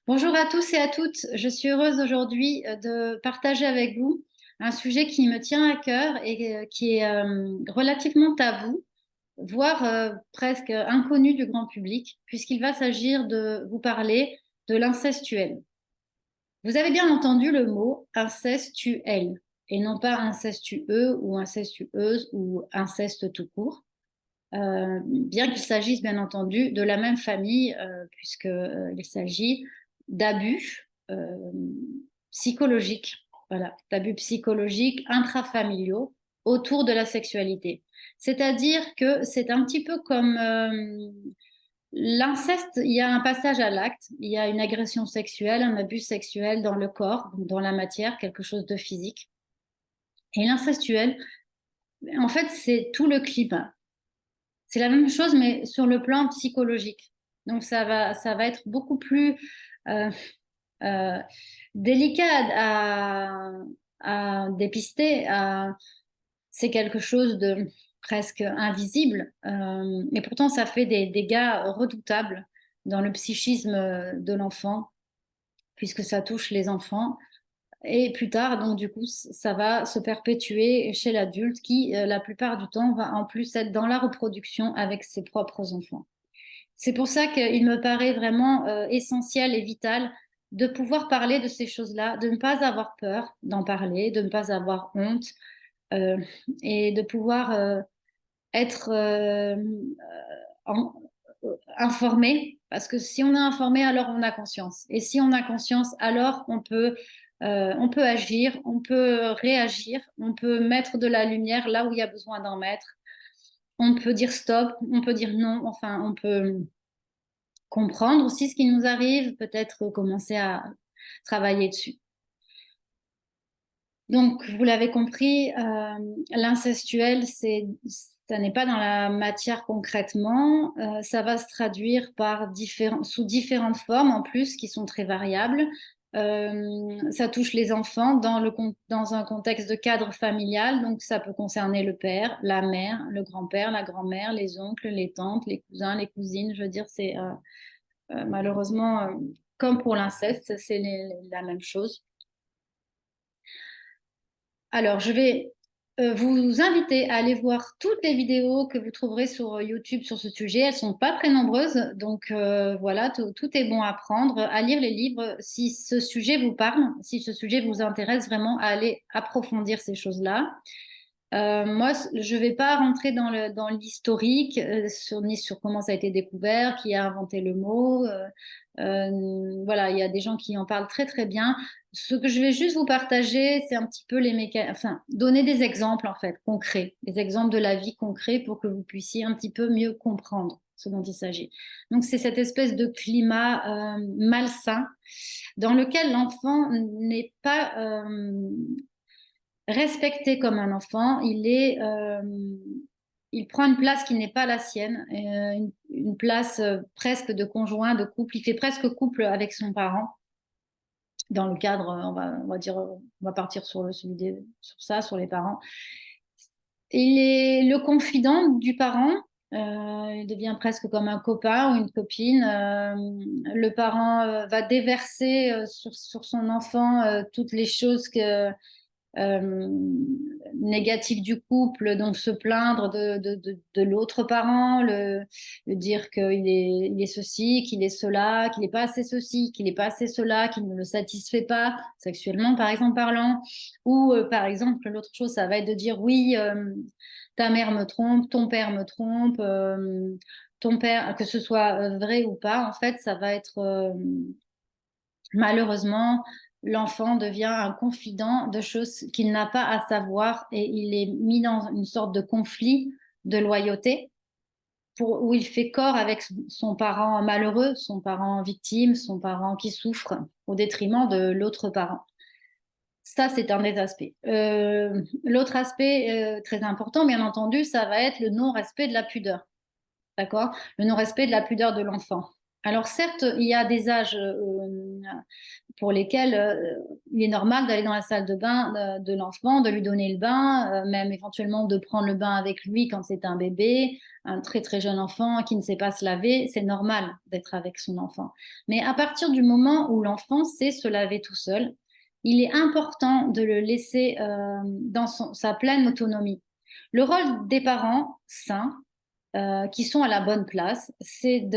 Bonjour à tous et à toutes. Je suis heureuse aujourd'hui de partager avec vous un sujet qui me tient à cœur et qui est relativement tabou, voire presque inconnu du grand public, puisqu'il va s'agir de vous parler de l'incestuel. Vous avez bien entendu le mot incestuel et non pas incestueux ou incestueuse ou inceste tout court. Bien qu'il s'agisse bien entendu de la même famille, puisqu'il s'agit d'abus psychologiques, voilà, d'abus psychologiques intrafamiliaux autour de la sexualité. C'est-à-dire que c'est un petit peu comme l'inceste, il y a un passage à l'acte, il y a une agression sexuelle, un abus sexuel dans le corps, dans la matière, quelque chose de physique. Et l'incestuel, en fait, c'est tout le climat. C'est la même chose, mais sur le plan psychologique. Donc, ça va être beaucoup plus euh, euh, délicat à dépister. C'est quelque chose de presque invisible, et pourtant, ça fait des dégâts redoutables dans le psychisme de l'enfant, puisque ça touche les enfants. Et plus tard, donc du coup, ça va se perpétuer chez l'adulte qui, la plupart du temps, va en plus être dans la reproduction avec ses propres enfants. C'est pour ça qu'il me paraît vraiment essentiel et vital de pouvoir parler de ces choses-là, de ne pas avoir peur d'en parler, de ne pas avoir honte, euh, et de pouvoir être en- informé, parce que si on est informé, alors on a conscience. Et si on a conscience, alors on peut agir, on peut réagir, on peut mettre de la lumière là où il y a besoin d'en mettre. On peut dire stop, on peut dire non, enfin, on peut comprendre aussi ce qui nous arrive, peut-être commencer à travailler dessus. Donc, vous l'avez compris, l'incestuel, ça n'est pas dans la matière concrètement. Ça va se traduire par sous différentes formes en plus qui sont très variables. Ça touche les enfants dans un contexte de cadre familial. Donc, ça peut concerner le père, la mère, le grand-père, la grand-mère, les oncles, les tantes, les cousins, les cousines. Je veux dire, c'est malheureusement, comme pour l'inceste, c'est la même chose. Alors, je vais vous inviter à aller voir toutes les vidéos que vous trouverez sur YouTube sur ce sujet. Elles sont pas très nombreuses, donc voilà, tout est bon à prendre, à lire les livres si ce sujet vous parle, si ce sujet vous intéresse vraiment à aller approfondir ces choses-là. Moi, je ne vais pas rentrer dans l'historique, ni sur comment ça a été découvert, qui a inventé le mot. Voilà, il y a des gens qui en parlent très très bien. Ce que je vais juste vous partager, c'est un petit peu enfin, donner des exemples en fait concrets, des exemples de la vie concrets pour que vous puissiez un petit peu mieux comprendre ce dont il s'agit. Donc, c'est cette espèce de climat malsain dans lequel l'enfant n'est pas respecté comme un enfant. Il prend une place qui n'est pas la sienne, une place presque de conjoint, de couple. Il fait presque couple avec son parent. Dans le cadre, on va dire, on va partir sur ça, sur les parents. Il est le confident du parent. Il devient presque comme un copain ou une copine. Le parent va déverser sur son enfant toutes les choses euh, négatif du couple, donc se plaindre de l'autre parent, le dire il est ceci, qu'il est cela, qu'il n'est pas assez ceci, qu'il n'est pas assez cela, qu'il ne le satisfait pas sexuellement, par exemple parlant. Ou par exemple, l'autre chose, ça va être de dire oui, ta mère me trompe, ton père me trompe, ton père, que ce soit vrai ou pas, en fait, ça va être malheureusement, l'enfant devient un confident de choses qu'il n'a pas à savoir et il est mis dans une sorte de conflit de loyauté où il fait corps avec son parent malheureux, son parent victime, son parent qui souffre au détriment de l'autre parent. Ça, c'est un des aspects. L'autre aspect très important, bien entendu, ça va être le non-respect de la pudeur. D'accord? Le non-respect de la pudeur de l'enfant. Alors certes, il y a des âges pour lesquels il est normal d'aller dans la salle de bain de l'enfant, de lui donner le bain, même éventuellement de prendre le bain avec lui quand c'est un bébé, un très très jeune enfant qui ne sait pas se laver. C'est normal d'être avec son enfant. Mais à partir du moment où l'enfant sait se laver tout seul, il est important de le laisser dans sa pleine autonomie. Le rôle des parents sains, qui sont à la bonne place, c'est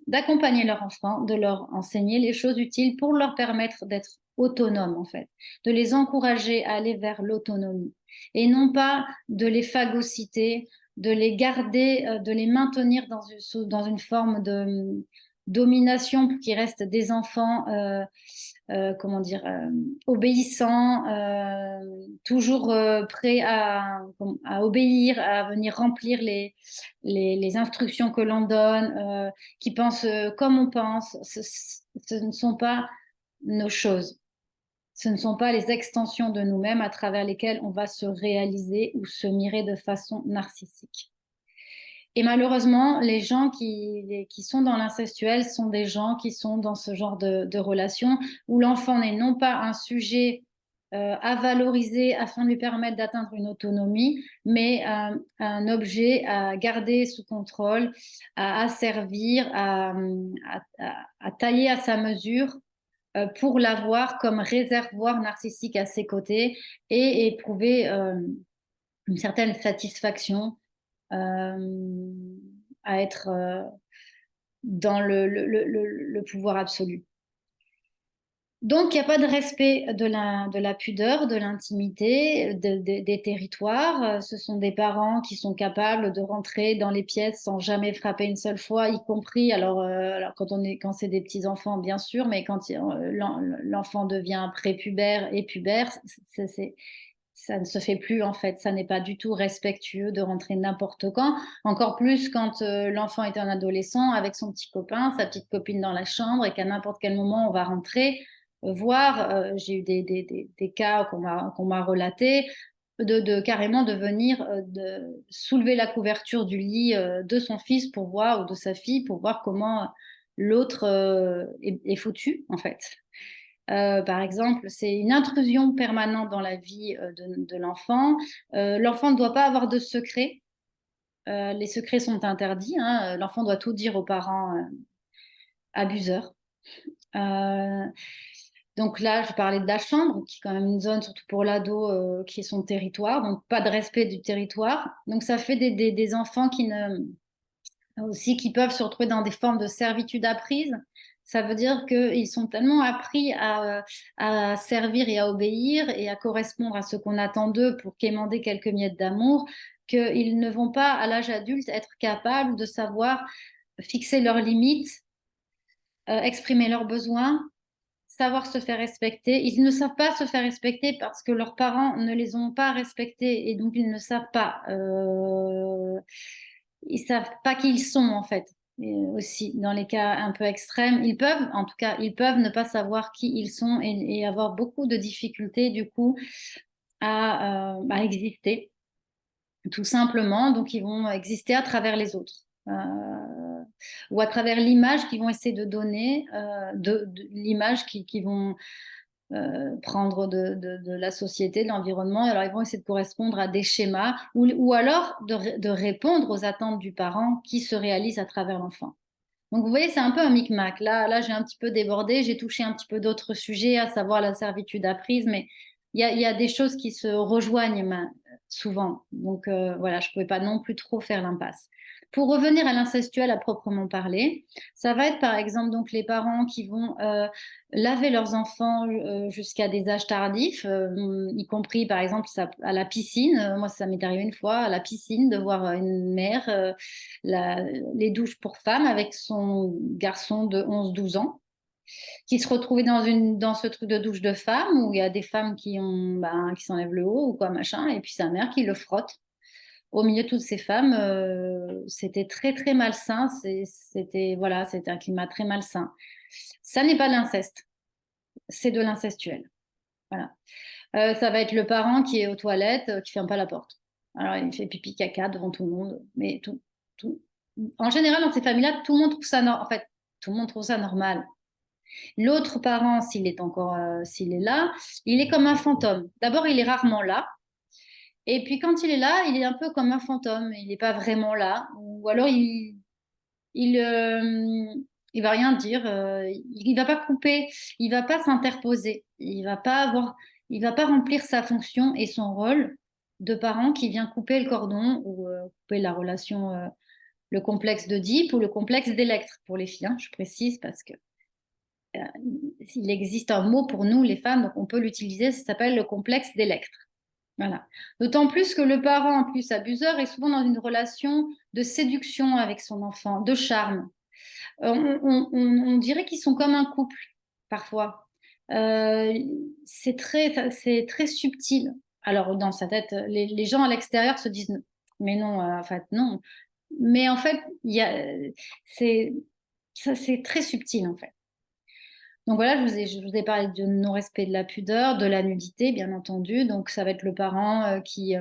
d'accompagner leur enfant, de leur enseigner les choses utiles pour leur permettre d'être autonomes, en fait, de les encourager à aller vers l'autonomie et non pas de les phagocyter, de les garder, de les maintenir dans une forme de domination pour qu'ils restent des enfants comment dire, obéissant, toujours prêt à obéir, à venir remplir les instructions que l'on donne, qui pensent comme on pense. Ce ne sont pas nos choses. Ce ne sont pas les extensions de nous-mêmes à travers lesquelles on va se réaliser ou se mirer de façon narcissique. Et malheureusement, les gens qui sont dans l'incestuel sont des gens qui sont dans ce genre de relation où l'enfant n'est non pas un sujet à valoriser afin de lui permettre d'atteindre une autonomie, mais un objet à garder sous contrôle, à asservir, à tailler à sa mesure pour l'avoir comme réservoir narcissique à ses côtés et éprouver une certaine satisfaction à être dans le pouvoir absolu. Donc, il n'y a pas de respect de la pudeur, de l'intimité, des territoires. Ce sont des parents qui sont capables de rentrer dans les pièces sans jamais frapper une seule fois, y compris, alors quand c'est des petits-enfants, bien sûr, mais quand l'enfant devient prépubère et pubère, ça ne se fait plus en fait, ça n'est pas du tout respectueux de rentrer n'importe quand, encore plus quand l'enfant est un adolescent avec son petit copain, sa petite copine dans la chambre et qu'à n'importe quel moment on va rentrer, voir, j'ai eu des cas qu'on m'a relatés, carrément de venir de soulever la couverture du lit de son fils pour voir, ou de sa fille, pour voir comment l'autre est foutu en fait. Par exemple, c'est une intrusion permanente dans la vie de l'enfant. L'enfant ne doit pas avoir de secret. Les secrets sont interdits, hein. L'enfant doit tout dire aux parents abuseurs. Donc là, je parlais de la chambre, qui est quand même une zone, surtout pour l'ado, qui est son territoire. Donc pas de respect du territoire. Donc ça fait des enfants aussi qui peuvent se retrouver dans des formes de servitude apprise. Ça veut dire qu'ils sont tellement appris à servir et à obéir et à correspondre à ce qu'on attend d'eux pour quémander quelques miettes d'amour, qu'ils ne vont pas, à l'âge adulte, être capables de savoir fixer leurs limites, exprimer leurs besoins, savoir se faire respecter. Ils ne savent pas se faire respecter parce que leurs parents ne les ont pas respectés et donc ils ne savent pas. Ils savent pas qui ils sont en fait. Et aussi, dans les cas un peu extrêmes, ils peuvent, en tout cas, ils peuvent ne pas savoir qui ils sont et avoir beaucoup de difficultés du coup à exister, tout simplement. Donc, ils vont exister à travers les autres. Ou à travers l'image qu'ils vont essayer de donner, de l'image qu'ils vont prendre de la société, de l'environnement. Alors, ils vont essayer de correspondre à des schémas ou alors de répondre aux attentes du parent qui se réalisent à travers l'enfant. Donc, vous voyez, c'est un peu un micmac. Là j'ai un petit peu débordé, j'ai touché un petit peu d'autres sujets, à savoir la servitude apprise, mais il y a des choses qui se rejoignent souvent. Donc, voilà, je ne pouvais pas non plus trop faire l'impasse. Pour revenir à l'incestuel à proprement parler, ça va être par exemple donc les parents qui vont laver leurs enfants jusqu'à des âges tardifs, y compris par exemple à la piscine. Moi, ça m'est arrivé une fois à la piscine de voir une mère les douches pour femmes avec son garçon de 11-12 ans qui se retrouvait dans ce truc de douche de femme où il y a des femmes qui s'enlèvent le haut ou quoi machin et puis sa mère qui le frotte au milieu de toutes ces femmes. C'était très très malsain. C'était un climat très malsain. Ça n'est pas de l'inceste, c'est de l'incestuel. Voilà. Ça va être le parent qui est aux toilettes, qui ferme pas la porte. Alors il fait pipi caca devant tout le monde, mais tout. En général, dans ces familles-là, tout le monde trouve ça normal. En fait, Tout le monde trouve ça normal. L'autre parent, s'il est là, il est comme un fantôme. D'abord, il est rarement là. Et puis quand il est là, il est un peu comme un fantôme. Il n'est pas vraiment là. Ou alors il, euh, il va rien dire. Il va pas couper. Il va pas s'interposer. Il va pas remplir sa fonction et son rôle de parent qui vient couper le cordon ou couper la relation, le complexe d'Oedipe ou le complexe d'Électre pour les filles, hein, je précise parce que euh, il existe un mot pour nous les femmes, donc on peut l'utiliser. Ça s'appelle le complexe d'Électre. Voilà. D'autant plus que le parent, en plus abuseur, est souvent dans une relation de séduction avec son enfant, de charme. On dirait qu'ils sont comme un couple, parfois. Euh, c'est très subtil. Alors, dans sa tête, les gens à l'extérieur se disent, mais non, en fait, non. Mais en fait, c'est, c'est très subtil, en fait. Donc voilà, je vous ai parlé du non-respect de la pudeur, de la nudité, bien entendu. Donc ça va être le parent qui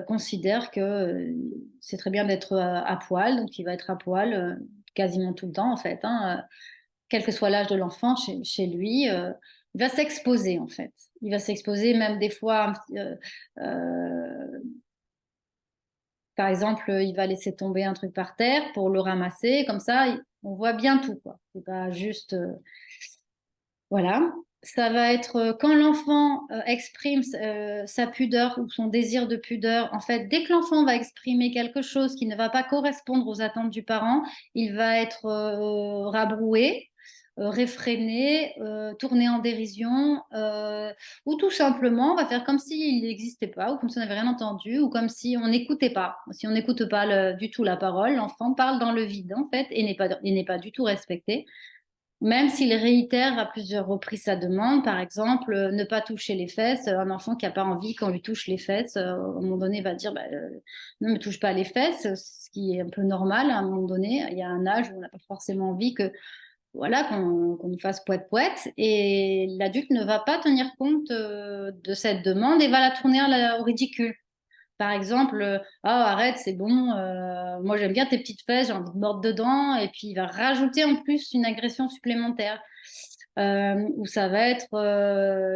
considère que c'est très bien d'être à poil, donc il va être à poil quasiment tout le temps en fait, hein, quel que soit l'âge de l'enfant chez lui, il va s'exposer en fait. Il va s'exposer même des fois, euh, par exemple, il va laisser tomber un truc par terre pour le ramasser, comme ça on voit bien tout quoi. C'est pas juste voilà. Ça va être quand l'enfant exprime sa pudeur ou son désir de pudeur. En fait, dès que l'enfant va exprimer quelque chose qui ne va pas correspondre aux attentes du parent, il va être rabroué, réfréné, tourné en dérision, ou tout simplement va faire comme s'il n'existait pas, ou comme si on n'avait rien entendu, ou comme si on n'écoutait pas. Si on n'écoute pas du tout la parole, l'enfant parle dans le vide, en fait, et n'est pas du tout respecté. Même s'il réitère à plusieurs reprises sa demande, par exemple, ne pas toucher les fesses, un enfant qui n'a pas envie qu'on lui touche les fesses, à un moment donné, va dire bah, ne me touche pas les fesses, ce qui est un peu normal à un moment donné. Il y a un âge où on n'a pas forcément envie que voilà qu'on nous fasse poète-poète, et l'adulte ne va pas tenir compte de cette demande et va la tourner au ridicule. Par exemple, ah arrête, c'est bon, moi j'aime bien tes petites fesses, j'ai envie de mordre dedans, et puis il va rajouter en plus une agression supplémentaire. Ou ça va être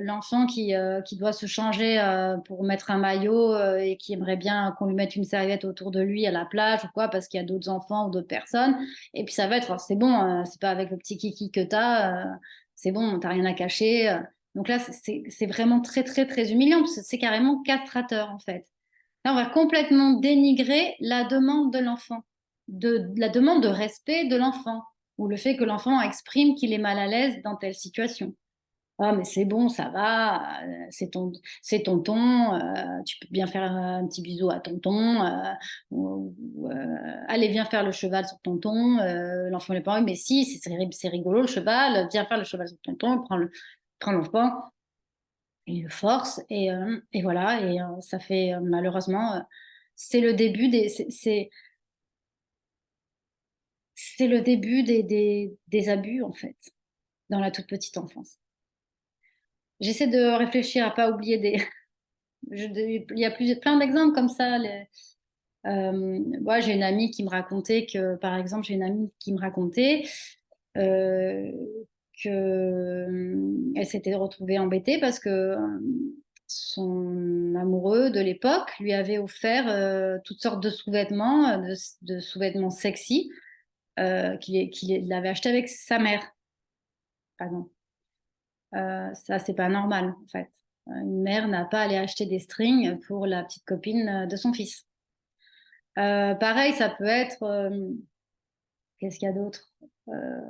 l'enfant qui doit se changer pour mettre un maillot et qui aimerait bien qu'on lui mette une serviette autour de lui à la plage ou quoi, parce qu'il y a d'autres enfants ou d'autres personnes. Et puis ça va être, c'est bon, c'est pas avec le petit kiki que t'as, c'est bon, t'as rien à cacher. Donc là, c'est vraiment très, très, très humiliant, parce que c'est carrément castrateur en fait. Là, on va complètement dénigrer la demande de l'enfant, la demande de respect de l'enfant, ou le fait que l'enfant exprime qu'il est mal à l'aise dans telle situation. Ah, mais c'est bon, ça va, c'est tonton, tu peux bien faire un petit bisou à tonton, allez, viens faire le cheval sur tonton. L'enfant n'est pas, mais si, c'est rigolo le cheval, viens faire le cheval sur tonton, prends l'enfant. Il le force et voilà et ça fait malheureusement c'est le début c'est le début des abus en fait dans la toute petite enfance. J'essaie de réfléchir à pas oublier il y a plein d'exemples comme ça. Moi, j'ai une amie qui me racontait que, par exemple, j'ai une amie qui me racontait euh, que elle s'était retrouvée embêtée parce que son amoureux de l'époque lui avait offert toutes sortes de sous-vêtements, de sous-vêtements sexy qu'il avait acheté avec sa mère, par exemple. Ça, c'est pas normal, en fait. Une mère n'a pas à aller acheter des strings pour la petite copine de son fils. Pareil, ça peut être. Qu'est-ce qu'il y a d'autre? Euh,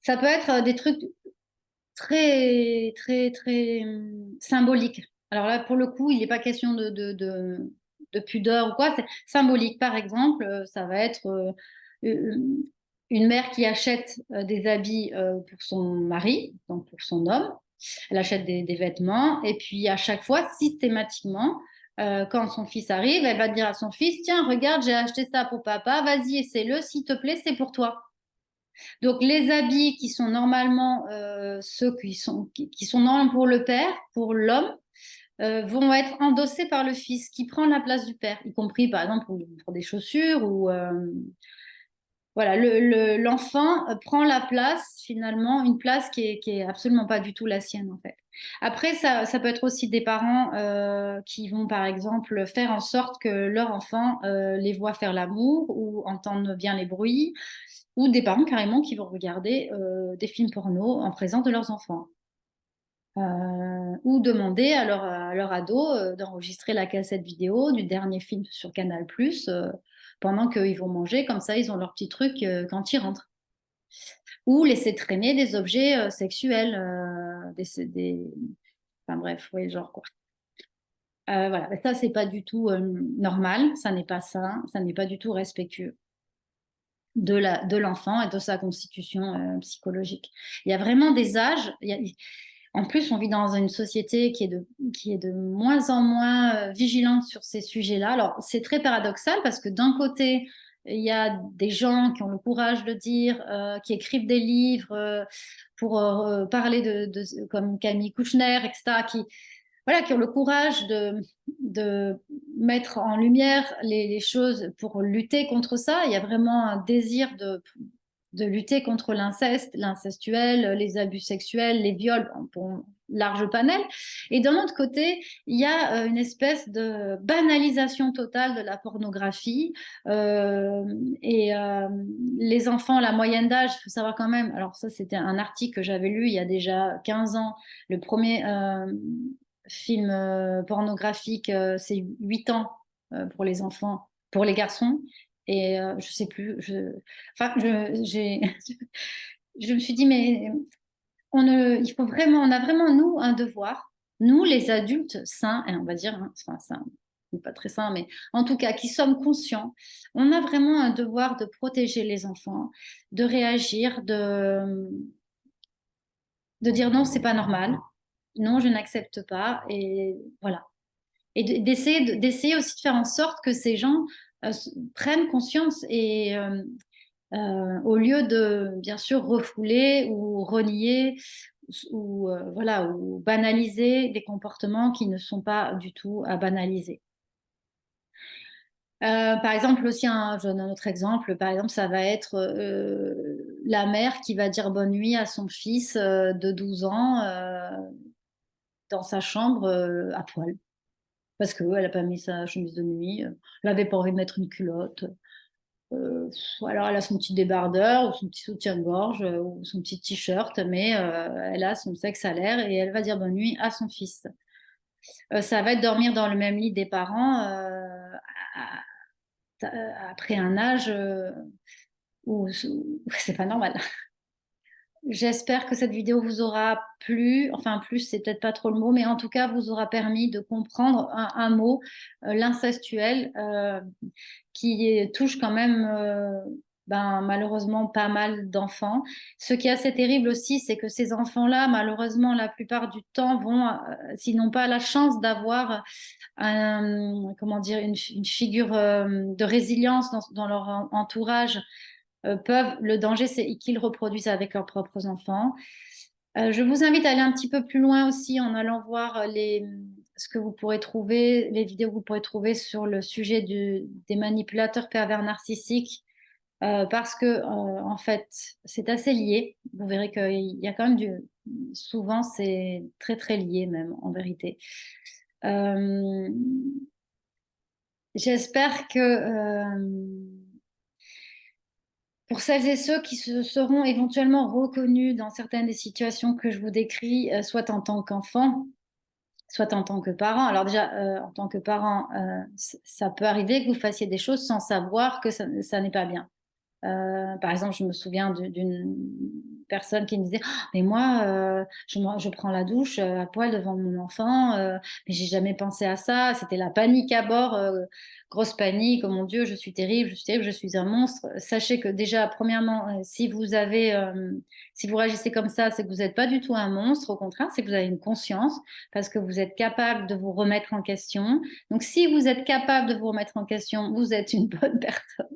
Ça peut être des trucs très, très, très symboliques. Alors là, pour le coup, il n'est pas question de pudeur ou quoi, c'est symbolique. Par exemple, ça va être euh, une mère qui achète des habits pour son mari, donc pour son homme. Elle achète des vêtements et puis à chaque fois, systématiquement, quand son fils arrive, elle va dire à son fils, tiens, regarde, j'ai acheté ça pour papa, vas-y, essaie-le, s'il te plaît, c'est pour toi. Donc les habits qui sont normalement ceux qui sont normalement pour le père, pour l'homme, vont être endossés par le fils qui prend la place du père, y compris par exemple pour des chaussures ou voilà, l'enfant prend la place, finalement, une place qui est absolument pas du tout la sienne, en fait. Après, ça peut être aussi des parents qui vont, par exemple, faire en sorte que leur enfant les voit faire l'amour ou entende bien les bruits, ou des parents carrément qui vont regarder des films porno en présence de leurs enfants. Ou demander à leur ado d'enregistrer la cassette vidéo du dernier film sur Canal+, pendant qu'ils vont manger, comme ça ils ont leur petit truc quand ils rentrent. Ou laisser traîner des objets sexuels, enfin bref, oui, genre quoi. Voilà, mais ça c'est pas du tout normal, ça n'est pas sain, ça n'est pas du tout respectueux de l'enfant et de sa constitution psychologique. Il y a vraiment des âges. En plus, on vit dans une société qui est de moins en moins vigilante sur ces sujets-là. Alors, c'est très paradoxal parce que d'un côté, il y a des gens qui ont le courage de dire, qui écrivent des livres pour parler comme Camille Kouchner, etc., voilà, qui ont le courage de mettre en lumière les choses pour lutter contre ça. Il y a vraiment un désir de lutter contre l'inceste, l'incestuel, les abus sexuels, les viols, pour large panel. Et d'un autre côté, il y a une espèce de banalisation totale de la pornographie. Et les enfants, la moyenne d'âge, il faut savoir quand même, alors ça c'était un article que j'avais lu il y a déjà 15 ans, le premier film pornographique, c'est 8 ans pour les enfants, pour les garçons. Et je sais plus, enfin, je me suis dit, mais il faut vraiment, on a vraiment, nous, un devoir, nous, les adultes sains, et on va dire, hein, enfin, sains, pas très sains, mais en tout cas, qui sommes conscients, on a vraiment un devoir de protéger les enfants, de réagir, de dire non, c'est pas normal, non, je n'accepte pas, et voilà. Et d'essayer aussi de faire en sorte que ces gens prennent conscience et au lieu de, bien sûr, refouler ou renier ou, voilà, ou banaliser des comportements qui ne sont pas du tout à banaliser. Par exemple, aussi, je donne un autre exemple, par exemple, ça va être la mère qui va dire bonne nuit à son fils de 12 ans dans sa chambre à poil. Parce qu'elle n'a pas mis sa chemise de nuit, elle n'avait pas envie de mettre une culotte. Euh, alors elle a son petit débardeur ou son petit soutien-gorge ou son petit t-shirt, mais elle a son sexe à l'air et elle va dire bonne nuit à son fils. Ça va être dormir dans le même lit des parents après un âge où c'est pas normal. J'espère que cette vidéo vous aura plu, enfin plus c'est peut-être pas trop le mot, mais en tout cas vous aura permis de comprendre un mot, l'incestuel, qui touche quand même malheureusement pas mal d'enfants. Ce qui est assez terrible aussi, c'est que ces enfants-là, malheureusement, la plupart du temps vont, s'ils n'ont pas la chance d'avoir comment dire, une figure de résilience dans leur entourage, le danger, c'est qu'ils reproduisent avec leurs propres enfants. Je vous invite à aller un petit peu plus loin aussi en allant voir ce que vous pourrez trouver, les vidéos que vous pourrez trouver sur le sujet des manipulateurs pervers narcissiques, parce que en fait, c'est assez lié. Vous verrez qu'il y a quand même souvent, c'est très très lié même en vérité. Euh, J'espère que pour celles et ceux qui se seront éventuellement reconnus dans certaines des situations que je vous décris, soit en tant qu'enfant, soit en tant que parent. Alors déjà, en tant que parent, ça peut arriver que vous fassiez des choses sans savoir que ça n'est pas bien. Par exemple, je me souviens d'une personne qui me disait, oh, mais moi, je prends la douche à poil devant mon enfant, mais j'ai jamais pensé à ça. C'était la panique à bord, grosse panique. Oh mon Dieu, je suis terrible, je suis terrible, je suis un monstre. Sachez que déjà, premièrement, si vous réagissez comme ça, c'est que vous n'êtes pas du tout un monstre. Au contraire, c'est que vous avez une conscience parce que vous êtes capable de vous remettre en question. Donc, si vous êtes capable de vous remettre en question, vous êtes une bonne personne.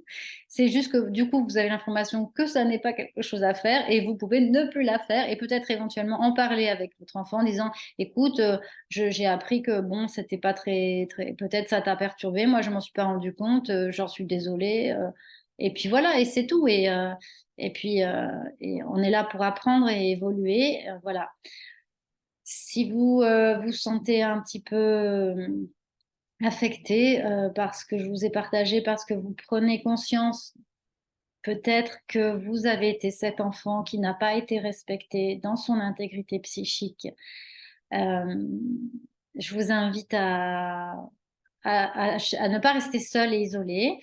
C'est juste que du coup, vous avez l'information que ça n'est pas quelque chose à faire et vous pouvez ne plus la faire et peut-être éventuellement en parler avec votre enfant en disant, écoute, j'ai appris que bon, c'était pas très, très, peut-être ça t'a perturbé, moi je m'en suis pas rendu compte, j'en suis désolée. et puis voilà, et c'est tout. Et puis, et on est là pour apprendre et évoluer. Voilà. Si vous vous sentez un petit peu affecté par ce que je vous ai partagé, parce que vous prenez conscience peut-être que vous avez été cet enfant qui n'a pas été respecté dans son intégrité psychique, euh, je vous invite à ne pas rester seul et isolé.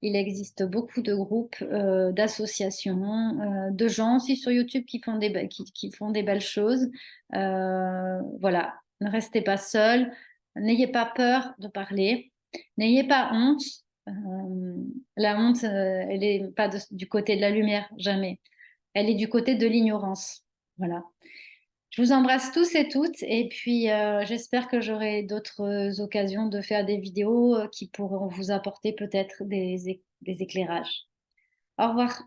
Il existe beaucoup de groupes, d'associations, de gens aussi sur YouTube qui font qui font des belles choses. Voilà, ne restez pas seul, n'ayez pas peur de parler, n'ayez pas honte. Euh, la honte, elle n'est pas du côté de la lumière, jamais. Elle est du côté de l'ignorance. Voilà. Je vous embrasse tous et toutes et puis j'espère que j'aurai d'autres occasions de faire des vidéos qui pourront vous apporter peut-être des éclairages. Au revoir.